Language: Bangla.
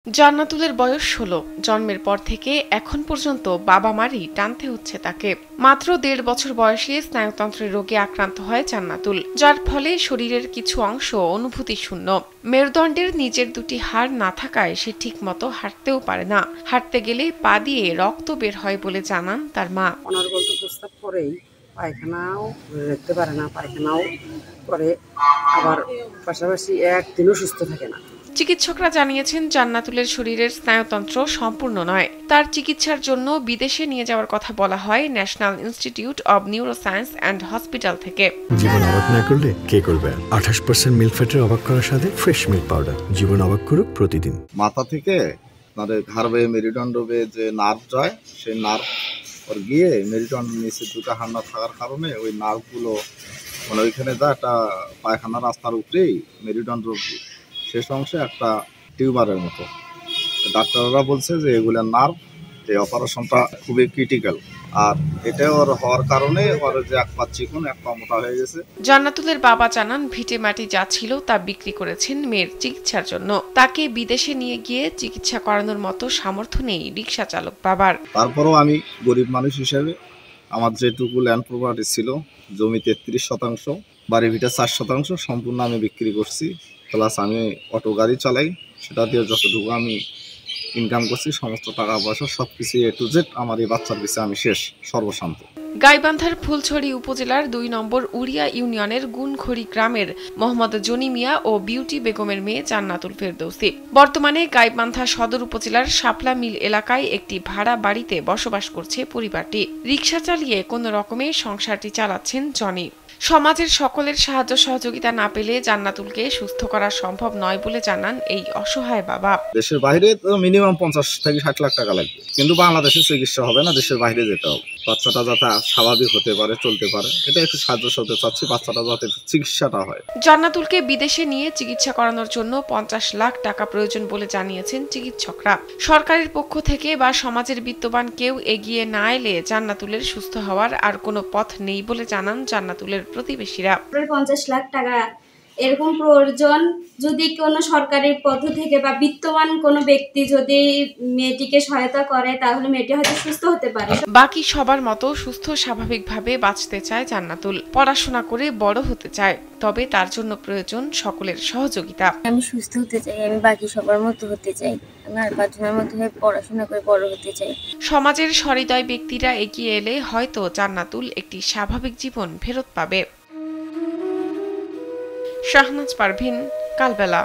জান্নাতুলের বয়স ১৬। জন্মের পর থেকে এখন পর্যন্ত বাবা মারই টানতে হচ্ছে তাকে। মাত্র ১.৫ বছর বয়সে স্নায়ুতন্ত্রের রোগে আক্রান্ত হয় জান্নাতুল, যার ফলে শরীরের কিছু অংশ অনুভূতি শূন্য। মেরুদণ্ডের নিচের দুটি হাড় না থাকায় সে ঠিকমতো হাঁটতেও পারে না। হাঁটতে গেলে পা দিয়ে রক্ত বের হয় বলে জানান তার মা। অনর্গল প্রস্তাব করেই পায়খানাও রাখতে পারে না, পায়খানাও করে, আবার পাশাপাশি একদিনও সুস্থ থাকে না। চিকিৎসকরা জানিয়েছেন জান্নাতুলের শরীরের স্নায়ুতন্ত্র সম্পূর্ণ নয়। তার চিকিৎসার জন্য বিদেশে নিয়ে যাওয়ার কথা বলা হয় national institute of neuroscience and hospital থেকে। জীবন অবাক না করলে কে করবে? 28% মিল্ক ফ্যাটের অবাক করার সাথে ফ্রেশ মিল্ক পাউডার। জীবন অবাক করুক প্রতিদিন। মাথা থেকে ঘাড় বেয়ে মেরুদণ্ড বেয়ে যে নার্ভ যায়, সেই নার্ভ গিয়ে মেরুদণ্ড নিচে দুটো হাড় না থাকার কারণে ওই নার্ভগুলো ওইখানে যা একটা পায়খানা রাস্তার উপরেই মেরুদণ্ড শেষ অংশে একটা টিউমারের মতো। ডাক্তাররা বলছে যে এগুলো নার্ভ, এই অপারেশনটা খুবই ক্রিটিক্যাল। আর এটা ওর হওয়ার কারণে ওর যে এক পা চিকন এক পা মোটা হয়ে গেছে। জান্নাতুলের বাবা জানান ভিটে মাটি যা ছিল তা বিক্রি করেছেন মেয়ের চিকিৎসার জন্য। তাকে বিদেশে নিয়ে গিয়ে চিকিৎসা করানোর মতো সামর্থ্য নেই রিকশা চালক বাবার। তারপরও আমি গরিব মানুষ হিসেবে আমার যেটুকু ল্যান্ড প্রপার্টি ছিল, জমি 33%, বাড়ি ভিটা 4%, সম্পূর্ণ আমি বিক্রি করছি। প্লাস আমি অটো গাড়ি চালাই, সেটা দিয়ে যতটুকু আমি ইনকাম করছি সমস্ত টাকা পয়সা সবকিছু A to Z আমার এই বাচ্চার পিছিয়ে আমি শেষ সর্বশান্ত। গাইবান্ধার ফুলছড়ি উপজেলার ২ নম্বর উড়িয়া ইউনিয়নের গুনখড়ি গ্রামের মোহাম্মদ জনি মিয়া ও বিউটি বেগমের মেয়ে জান্নাতুল ফেরদৌসী বর্তমানে গাইবান্ধা সদর উপজেলার শাপলা মিল এলাকায় একটি ভাড়া বাড়িতে বসবাস করছে পরিবারটি। রিকশা চালিয়ে কোনো রকমে সংসারটি চালাচ্ছেন জনি। সমাজের সকলের সাহায্য সহযোগিতা না পেলে জান্নাতুলকে সুস্থ করা সম্ভব নয় বলে জানান এই অসহায় বাবা। দেশের বাইরে তো মিনিমাম ৫০ থেকে ৬০ লাখ টাকা লাগবে, কিন্তু বাংলাদেশে চিকিৎসা হবে না, দেশের বাইরে যেতে হবে। বাচ্চাটা যাতে স্বাভাবিক হতে পারে, চলতে পারে, এটা একটু সাহায্য করতে চাচ্ছি, বাচ্চাটা যাতে চিকিৎসাটা হয়। জান্নাতুলকে বিদেশে নিয়ে চিকিৎসা করানোর জন্য ৫০ লাখ টাকা প্রয়োজন বলে জানিয়েছেন চিকিৎসকরা। সরকারের পক্ষ থেকে বা সমাজের বিত্তবান কেউ এগিয়ে না এলে জান্নাতুলের সুস্থ হওয়ার আর কোনো পথ নেই বলে জানান জান্নাতুলের প্রতিবেশীরা। ৫০ লাখ টাকা এরকম প্রয়োজন, যদি কোনো সরকারি পক্ষ থেকে বা বিত্তবান কোনো ব্যক্তি যদি মেয়েটিকে সহায়তা করে তাহলে মেয়েটি হয়তো সুস্থ হতে পারে। বাকি সবার মতো সুস্থ স্বাভাবিকভাবে বাঁচতে চায় জান্নাতুল। পড়াশোনা করে বড় হতে চায়, তবে তার জন্য প্রয়োজন সকলের সহযোগিতা। আমি সুস্থ হতে চাই, আমি বাকি সবার মতো হতে চাই, আমি আর ৫ জনের মতো হয়ে পড়াশোনা করে বড় হতে চাই। সমাজের সহৃদয় ব্যক্তিরা এগিয়ে এলে হয়তো জান্নাতুল একটি স্বাভাবিক জীবন ফেরত পাবে। শাহনাজ পারভিন, কালবেলা।